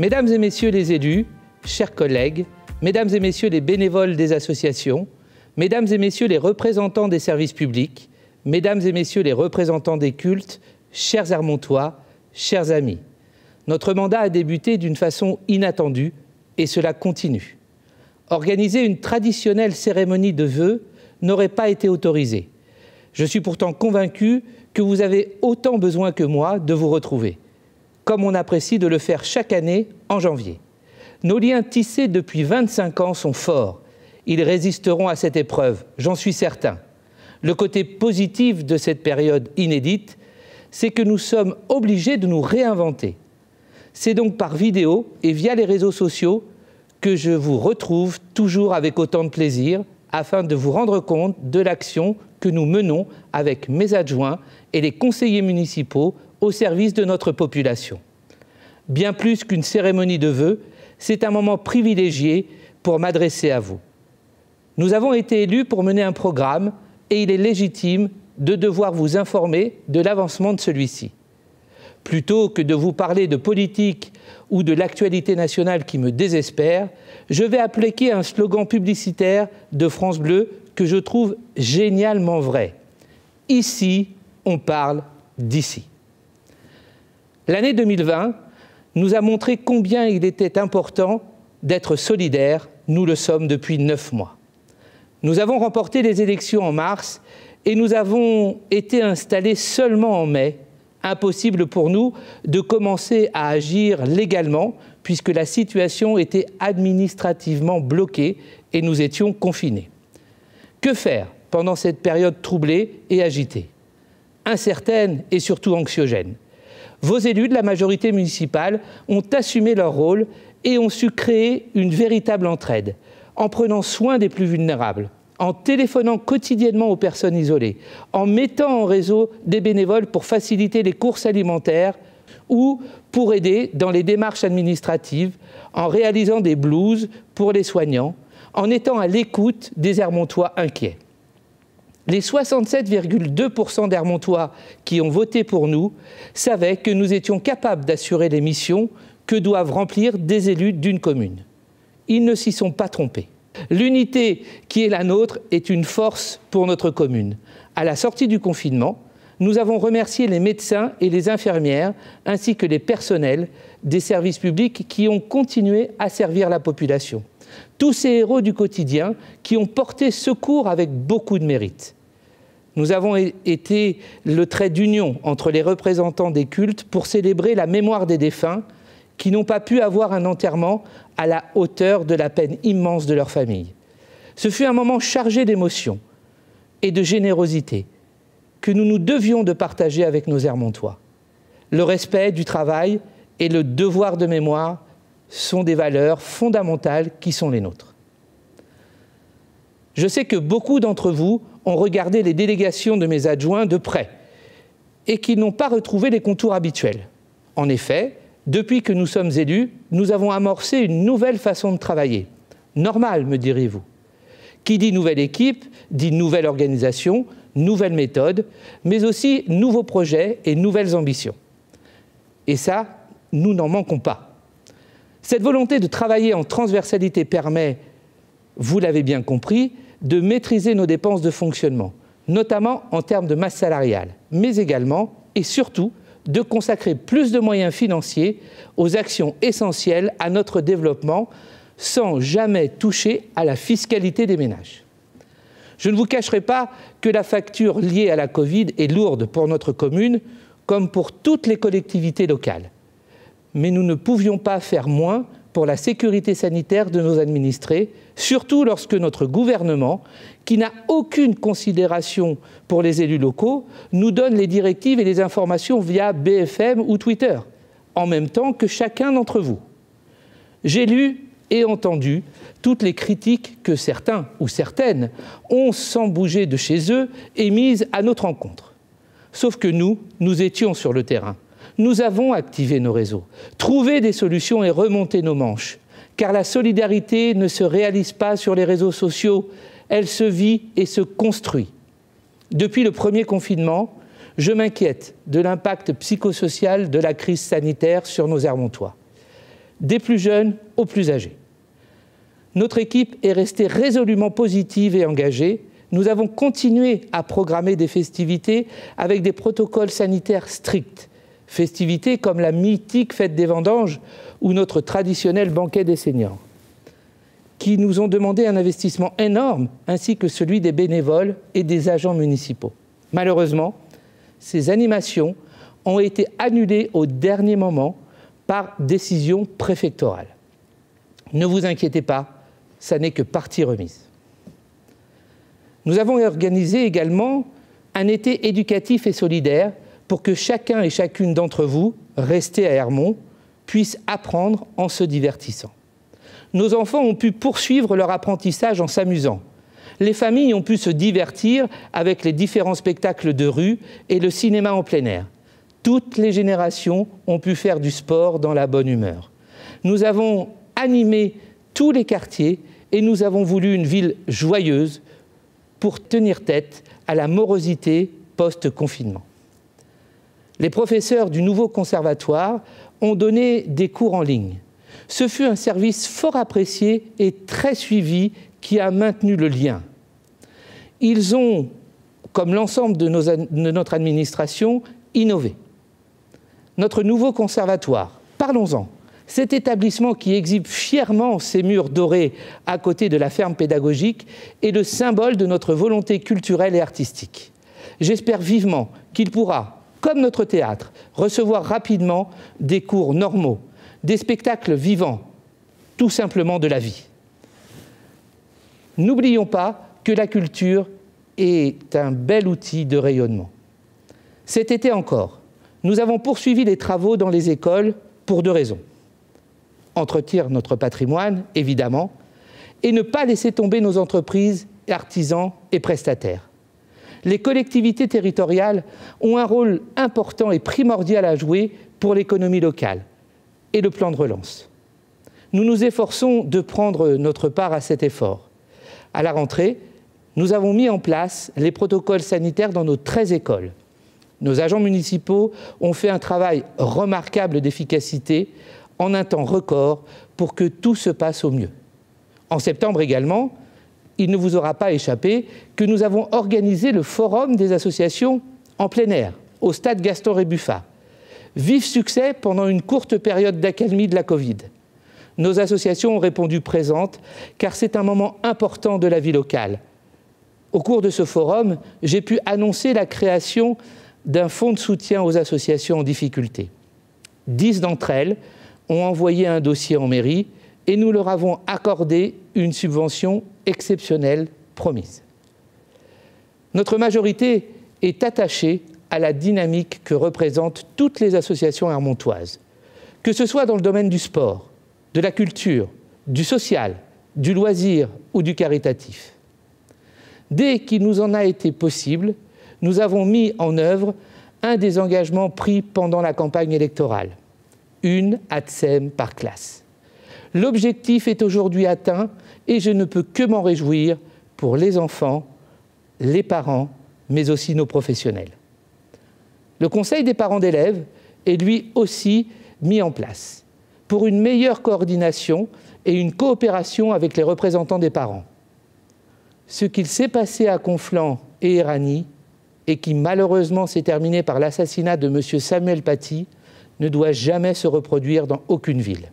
Mesdames et messieurs les élus, chers collègues, mesdames et messieurs les bénévoles des associations, mesdames et messieurs les représentants des services publics, mesdames et messieurs les représentants des cultes, chers Hermontois, chers amis, notre mandat a débuté d'une façon inattendue et cela continue. Organiser une traditionnelle cérémonie de vœux n'aurait pas été autorisé. Je suis pourtant convaincu que vous avez autant besoin que moi de vous retrouver, comme on apprécie de le faire chaque année en janvier. Nos liens tissés depuis 25 ans sont forts. Ils résisteront à cette épreuve, j'en suis certain. Le côté positif de cette période inédite, c'est que nous sommes obligés de nous réinventer. C'est donc par vidéo et via les réseaux sociaux que je vous retrouve toujours avec autant de plaisir afin de vous rendre compte de l'action que nous menons avec mes adjoints et les conseillers municipaux au service de notre population. Bien plus qu'une cérémonie de vœux, c'est un moment privilégié pour m'adresser à vous. Nous avons été élus pour mener un programme et il est légitime de devoir vous informer de l'avancement de celui-ci. Plutôt que de vous parler de politique ou de l'actualité nationale qui me désespère, je vais appliquer un slogan publicitaire de France Bleu que je trouve génialement vrai. Ici, on parle d'ici. L'année 2020 nous a montré combien il était important d'être solidaires. Nous le sommes depuis 9 mois. Nous avons remporté les élections en mars et nous avons été installés seulement en mai. Impossible pour nous de commencer à agir légalement puisque la situation était administrativement bloquée et nous étions confinés. Que faire pendant cette période troublée et agitée, incertaine et surtout anxiogène? Vos élus de la majorité municipale ont assumé leur rôle et ont su créer une véritable entraide en prenant soin des plus vulnérables, en téléphonant quotidiennement aux personnes isolées, en mettant en réseau des bénévoles pour faciliter les courses alimentaires ou pour aider dans les démarches administratives, en réalisant des blouses pour les soignants, en étant à l'écoute des Hermontois inquiets. Les 67,2% d'Hermontois qui ont voté pour nous savaient que nous étions capables d'assurer les missions que doivent remplir des élus d'une commune. Ils ne s'y sont pas trompés. L'unité qui est la nôtre est une force pour notre commune. À la sortie du confinement, nous avons remercié les médecins et les infirmières ainsi que les personnels des services publics qui ont continué à servir la population. Tous ces héros du quotidien qui ont porté secours avec beaucoup de mérite. Nous avons été le trait d'union entre les représentants des cultes pour célébrer la mémoire des défunts qui n'ont pas pu avoir un enterrement à la hauteur de la peine immense de leur famille. Ce fut un moment chargé d'émotions et de générosité que nous nous devions de partager avec nos Hermontois. Le respect du travail et le devoir de mémoire sont des valeurs fondamentales qui sont les nôtres. Je sais que beaucoup d'entre vous ont regardé les délégations de mes adjoints de près et qu'ils n'ont pas retrouvé les contours habituels. En effet, depuis que nous sommes élus, nous avons amorcé une nouvelle façon de travailler. Normal, me direz-vous. Qui dit nouvelle équipe, dit nouvelle organisation, nouvelle méthode, mais aussi nouveaux projets et nouvelles ambitions. Et ça, nous n'en manquons pas. Cette volonté de travailler en transversalité permet, vous l'avez bien compris, de maîtriser nos dépenses de fonctionnement, notamment en termes de masse salariale, mais également et surtout de consacrer plus de moyens financiers aux actions essentielles à notre développement sans jamais toucher à la fiscalité des ménages. Je ne vous cacherai pas que la facture liée à la Covid est lourde pour notre commune comme pour toutes les collectivités locales. Mais nous ne pouvions pas faire moins pour la sécurité sanitaire de nos administrés, surtout lorsque notre gouvernement, qui n'a aucune considération pour les élus locaux, nous donne les directives et les informations via BFM ou Twitter, en même temps que chacun d'entre vous. J'ai lu et entendu toutes les critiques que certains ou certaines ont, sans bouger de chez eux, émises à notre encontre. Sauf que nous étions sur le terrain. Nous avons activé nos réseaux, trouvé des solutions et remonté nos manches. Car la solidarité ne se réalise pas sur les réseaux sociaux, elle se vit et se construit. Depuis le premier confinement, je m'inquiète de l'impact psychosocial de la crise sanitaire sur nos Hermontois. des plus jeunes aux plus âgés. Notre équipe est restée résolument positive et engagée. Nous avons continué à programmer des festivités avec des protocoles sanitaires stricts. Festivités comme la mythique fête des vendanges ou notre traditionnel banquet des seniors, qui nous ont demandé un investissement énorme, ainsi que celui des bénévoles et des agents municipaux. Malheureusement, ces animations ont été annulées au dernier moment par décision préfectorale. Ne vous inquiétez pas, ça n'est que partie remise. Nous avons organisé également un été éducatif et solidaire pour que chacun et chacune d'entre vous, restés à Ermont, puisse apprendre en se divertissant. Nos enfants ont pu poursuivre leur apprentissage en s'amusant. Les familles ont pu se divertir avec les différents spectacles de rue et le cinéma en plein air. Toutes les générations ont pu faire du sport dans la bonne humeur. Nous avons animé tous les quartiers et nous avons voulu une ville joyeuse pour tenir tête à la morosité post-confinement. Les professeurs du nouveau conservatoire ont donné des cours en ligne. Ce fut un service fort apprécié et très suivi qui a maintenu le lien. Ils ont, comme l'ensemble de notre administration, innové. Notre nouveau conservatoire, parlons-en, cet établissement qui exhibe fièrement ses murs dorés à côté de la ferme pédagogique est le symbole de notre volonté culturelle et artistique. J'espère vivement qu'il pourra, comme notre théâtre, recevoir rapidement des cours normaux, des spectacles vivants, tout simplement de la vie. N'oublions pas que la culture est un bel outil de rayonnement. Cet été encore, nous avons poursuivi les travaux dans les écoles pour deux raisons. Entretenir notre patrimoine, évidemment, et ne pas laisser tomber nos entreprises, artisans et prestataires. Les collectivités territoriales ont un rôle important et primordial à jouer pour l'économie locale et le plan de relance. Nous nous efforçons de prendre notre part à cet effort. À la rentrée, nous avons mis en place les protocoles sanitaires dans nos 13 écoles. Nos agents municipaux ont fait un travail remarquable d'efficacité en un temps record pour que tout se passe au mieux. En septembre également, il ne vous aura pas échappé que nous avons organisé le forum des associations en plein air, au stade Gaston-Rébuffat. Vif succès pendant une courte période d'accalmie de la Covid. Nos associations ont répondu présentes, car c'est un moment important de la vie locale. Au cours de ce forum, j'ai pu annoncer la création d'un fonds de soutien aux associations en difficulté. 10 d'entre elles ont envoyé un dossier en mairie et nous leur avons accordé une subvention exceptionnelle promise. Notre majorité est attachée à la dynamique que représentent toutes les associations hermontoises, que ce soit dans le domaine du sport, de la culture, du social, du loisir ou du caritatif. Dès qu'il nous en a été possible, nous avons mis en œuvre un des engagements pris pendant la campagne électorale, une ATSEM par classe. L'objectif est aujourd'hui atteint et je ne peux que m'en réjouir pour les enfants, les parents, mais aussi nos professionnels. Le conseil des parents d'élèves est lui aussi mis en place pour une meilleure coordination et une coopération avec les représentants des parents. Ce qu'il s'est passé à Conflans et Éragny, et qui malheureusement s'est terminé par l'assassinat de M. Samuel Paty, ne doit jamais se reproduire dans aucune ville.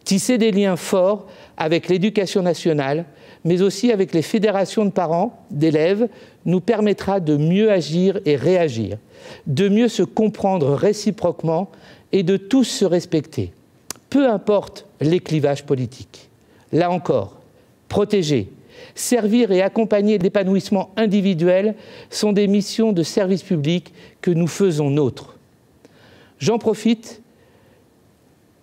Tisser des liens forts avec l'éducation nationale, mais aussi avec les fédérations de parents, d'élèves, nous permettra de mieux agir et réagir, de mieux se comprendre réciproquement et de tous se respecter, peu importe les clivages politiques. Là encore, protéger, servir et accompagner l'épanouissement individuel sont des missions de service public que nous faisons nôtres. J'en profite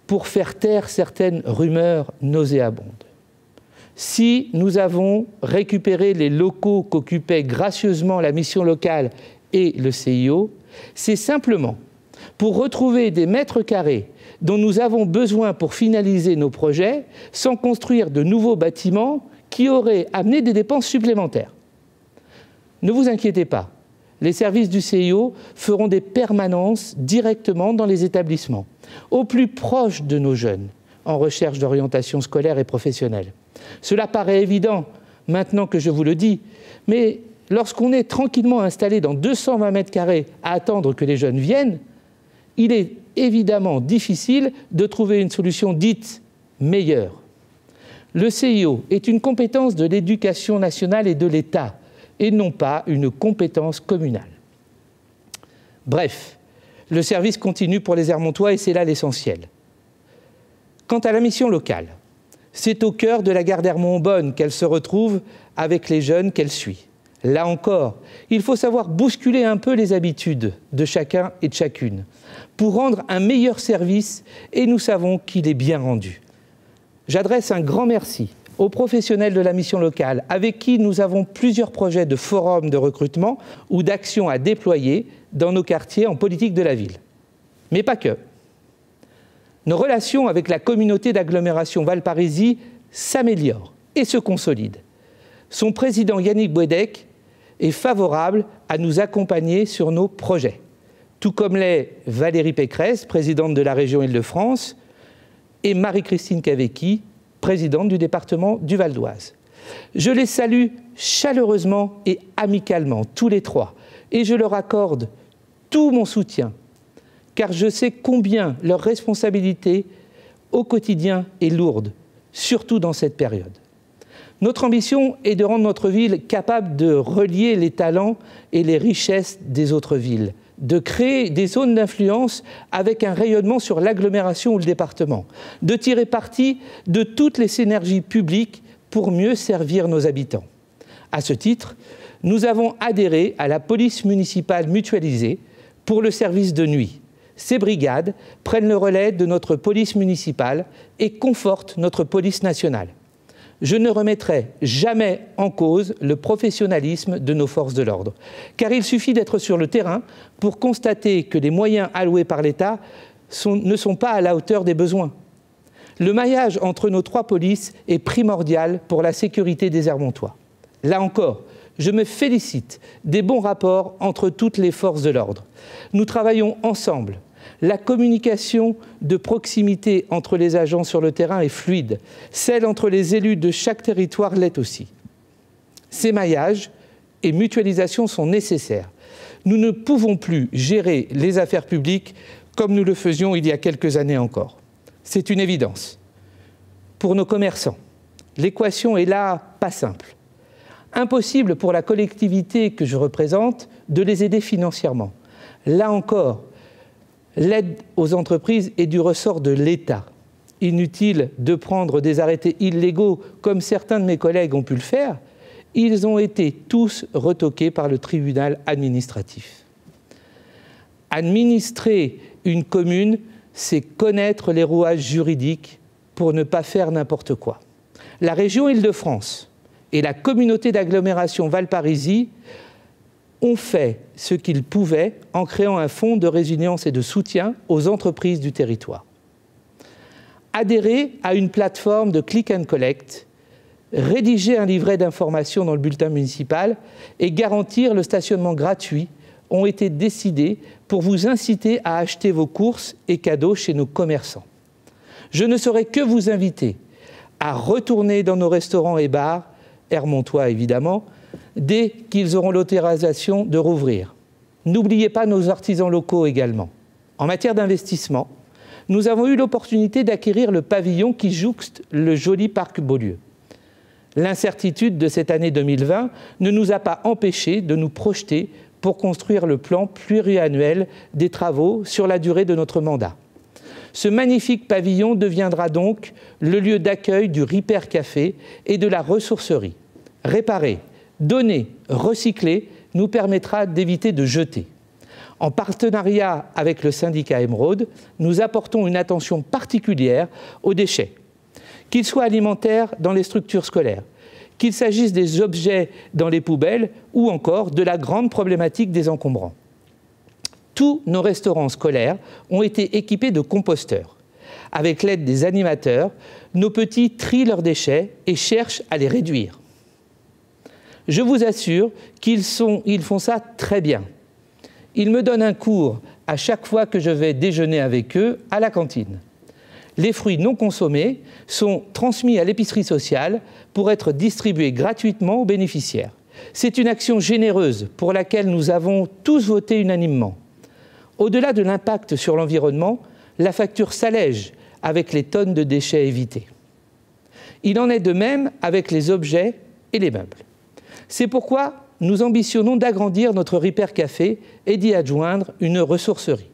pour faire taire certaines rumeurs nauséabondes. Si nous avons récupéré les locaux qu'occupait gracieusement la mission locale et le CIO, c'est simplement pour retrouver des mètres carrés dont nous avons besoin pour finaliser nos projets sans construire de nouveaux bâtiments qui auraient amené des dépenses supplémentaires. Ne vous inquiétez pas, les services du CIO feront des permanences directement dans les établissements. au plus proche de nos jeunes en recherche d'orientation scolaire et professionnelle. Cela paraît évident maintenant que je vous le dis, mais lorsqu'on est tranquillement installé dans 220 mètres carrés à attendre que les jeunes viennent, il est évidemment difficile de trouver une solution dite meilleure. Le CIO est une compétence de l'éducation nationale et de l'État, et non pas une compétence communale. Bref, le service continue pour les Hermontois et c'est là l'essentiel. Quant à la mission locale, c'est au cœur de la gare d'Hermont-Bonne qu'elle se retrouve avec les jeunes qu'elle suit. Là encore, il faut savoir bousculer un peu les habitudes de chacun et de chacune pour rendre un meilleur service et nous savons qu'il est bien rendu. J'adresse un grand merci aux professionnels de la mission locale avec qui nous avons plusieurs projets de forums de recrutement ou d'actions à déployer dans nos quartiers en politique de la ville. Mais pas que. Nos relations avec la communauté d'agglomération Valparisie s'améliorent et se consolident. Son président Yannick Bouedec est favorable à nous accompagner sur nos projets, tout comme l'est Valérie Pécresse, présidente de la région Île-de-France, et Marie-Christine Cavecchi, présidente du département du Val d'Oise. Je les salue chaleureusement et amicalement, tous les trois, et je leur accorde tout mon soutien, car je sais combien leur responsabilité au quotidien est lourde, surtout dans cette période. Notre ambition est de rendre notre ville capable de relier les talents et les richesses des autres villes, de créer des zones d'influence avec un rayonnement sur l'agglomération ou le département, de tirer parti de toutes les synergies publiques pour mieux servir nos habitants. À ce titre, nous avons adhéré à la police municipale mutualisée pour le service de nuit. Ces brigades prennent le relais de notre police municipale et confortent notre police nationale. Je ne remettrai jamais en cause le professionnalisme de nos forces de l'ordre, car il suffit d'être sur le terrain pour constater que les moyens alloués par l'État ne sont pas à la hauteur des besoins. Le maillage entre nos trois polices est primordial pour la sécurité des Hermontois. Là encore, je me félicite des bons rapports entre toutes les forces de l'ordre. Nous travaillons ensemble. La communication de proximité entre les agents sur le terrain est fluide. Celle entre les élus de chaque territoire l'est aussi. Ces maillages et mutualisations sont nécessaires. Nous ne pouvons plus gérer les affaires publiques comme nous le faisions il y a quelques années encore. C'est une évidence. Pour nos commerçants, l'équation est là pas simple. Impossible pour la collectivité que je représente de les aider financièrement. Là encore, l'aide aux entreprises est du ressort de l'État. Inutile de prendre des arrêtés illégaux comme certains de mes collègues ont pu le faire. Ils ont été tous retoqués par le tribunal administratif. Administrer une commune, c'est connaître les rouages juridiques pour ne pas faire n'importe quoi. La région Île-de-France et la communauté d'agglomération Valparisie ont fait ce qu'ils pouvaient en créant un fonds de résilience et de soutien aux entreprises du territoire. Adhérer à une plateforme de click and collect, rédiger un livret d'information dans le bulletin municipal et garantir le stationnement gratuit ont été décidés pour vous inciter à acheter vos courses et cadeaux chez nos commerçants. Je ne saurais que vous inviter à retourner dans nos restaurants et bars, hermontois évidemment, dès qu'ils auront l'autorisation de rouvrir. N'oubliez pas nos artisans locaux également. En matière d'investissement, nous avons eu l'opportunité d'acquérir le pavillon qui jouxte le joli parc Beaulieu. L'incertitude de cette année 2020 ne nous a pas empêchés de nous projeter pour construire le plan pluriannuel des travaux sur la durée de notre mandat. Ce magnifique pavillon deviendra donc le lieu d'accueil du Ripper Café et de la ressourcerie. Réparer, donner, recycler nous permettra d'éviter de jeter. En partenariat avec le syndicat Émeraude, nous apportons une attention particulière aux déchets, qu'ils soient alimentaires dans les structures scolaires, qu'il s'agisse des objets dans les poubelles ou encore de la grande problématique des encombrants. Tous nos restaurants scolaires ont été équipés de composteurs. Avec l'aide des animateurs, nos petits trient leurs déchets et cherchent à les réduire. Je vous assure qu'ils font ça très bien. Ils me donnent un cours à chaque fois que je vais déjeuner avec eux à la cantine. Les fruits non consommés sont transmis à l'épicerie sociale pour être distribués gratuitement aux bénéficiaires. C'est une action généreuse pour laquelle nous avons tous voté unanimement. Au-delà de l'impact sur l'environnement, la facture s'allège avec les tonnes de déchets évités. Il en est de même avec les objets et les meubles. C'est pourquoi nous ambitionnons d'agrandir notre Ripper Café et d'y adjoindre une ressourcerie.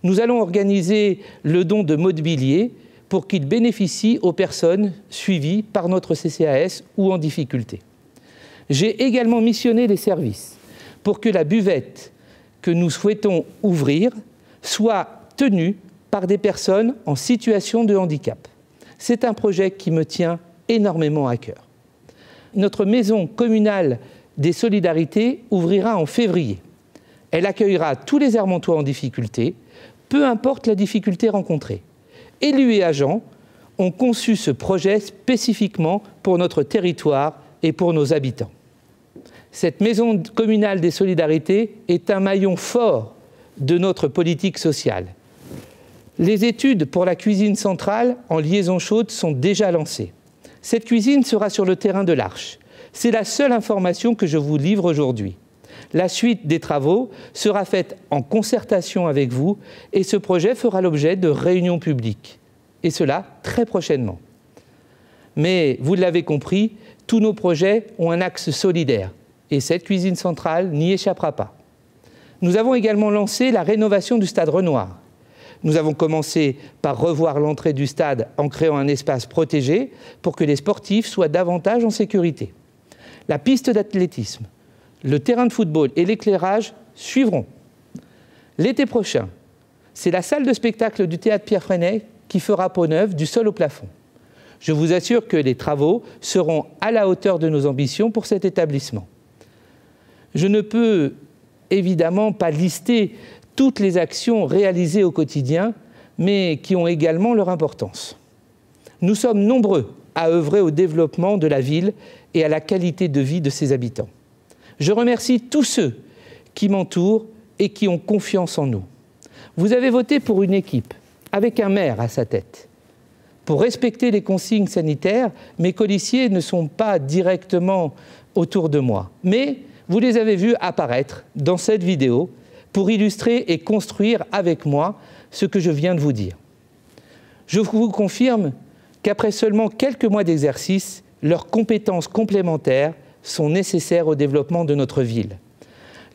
Nous allons organiser le don de mobilier pour qu'il bénéficie aux personnes suivies par notre CCAS ou en difficulté. J'ai également missionné les services pour que la buvette que nous souhaitons ouvrir soit tenue par des personnes en situation de handicap. C'est un projet qui me tient énormément à cœur. Notre maison communale des solidarités ouvrira en février. Elle accueillera tous les Hermontois en difficulté, peu importe la difficulté rencontrée. Élus et agents ont conçu ce projet spécifiquement pour notre territoire et pour nos habitants. Cette maison communale des solidarités est un maillon fort de notre politique sociale. Les études pour la cuisine centrale en liaison chaude sont déjà lancées. Cette cuisine sera sur le terrain de l'Arche. C'est la seule information que je vous livre aujourd'hui. La suite des travaux sera faite en concertation avec vous et ce projet fera l'objet de réunions publiques. Et cela très prochainement. Mais vous l'avez compris, tous nos projets ont un axe solidaire et cette cuisine centrale n'y échappera pas. Nous avons également lancé la rénovation du stade Renoir. Nous avons commencé par revoir l'entrée du stade en créant un espace protégé pour que les sportifs soient davantage en sécurité. La piste d'athlétisme, le terrain de football et l'éclairage suivront. L'été prochain, c'est la salle de spectacle du théâtre Pierre Freinet qui fera peau neuve du sol au plafond. Je vous assure que les travaux seront à la hauteur de nos ambitions pour cet établissement. Je ne peux évidemment pas lister toutes les actions réalisées au quotidien, mais qui ont également leur importance. Nous sommes nombreux à œuvrer au développement de la ville et à la qualité de vie de ses habitants. Je remercie tous ceux qui m'entourent et qui ont confiance en nous. Vous avez voté pour une équipe, avec un maire à sa tête. Pour respecter les consignes sanitaires, mes colistiers ne sont pas directement autour de moi, mais vous les avez vus apparaître dans cette vidéo pour illustrer et construire avec moi ce que je viens de vous dire. Je vous confirme qu'après seulement quelques mois d'exercice, leurs compétences complémentaires sont nécessaires au développement de notre ville.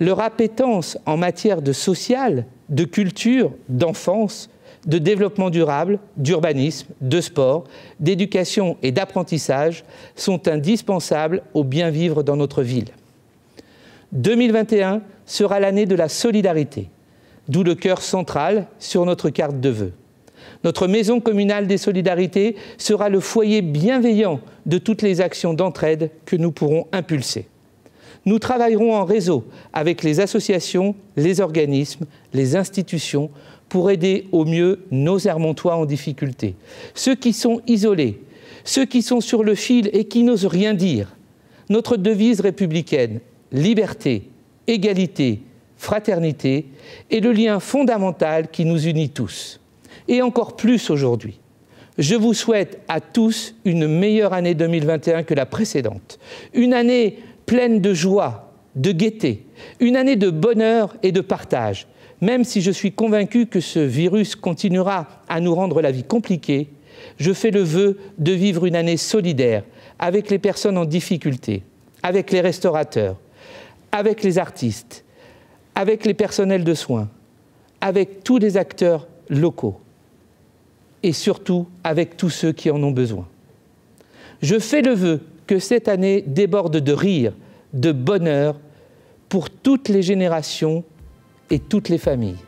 Leur appétence en matière de social, de culture, d'enfance, de développement durable, d'urbanisme, de sport, d'éducation et d'apprentissage sont indispensables au bien vivre dans notre ville. 2021 sera l'année de la solidarité, d'où le cœur central sur notre carte de vœux. Notre maison communale des solidarités sera le foyer bienveillant de toutes les actions d'entraide que nous pourrons impulser. Nous travaillerons en réseau avec les associations, les organismes, les institutions pour aider au mieux nos Hermontois en difficulté. Ceux qui sont isolés, ceux qui sont sur le fil et qui n'osent rien dire. Notre devise républicaine, liberté, égalité, fraternité, est le lien fondamental qui nous unit tous. Et encore plus aujourd'hui. Je vous souhaite à tous une meilleure année 2021 que la précédente. Une année pleine de joie, de gaieté, une année de bonheur et de partage. Même si je suis convaincu que ce virus continuera à nous rendre la vie compliquée, je fais le vœu de vivre une année solidaire avec les personnes en difficulté, avec les restaurateurs, avec les artistes, avec les personnels de soins, avec tous les acteurs locaux et surtout avec tous ceux qui en ont besoin. Je fais le vœu que cette année déborde de rire, de bonheur pour toutes les générations et toutes les familles.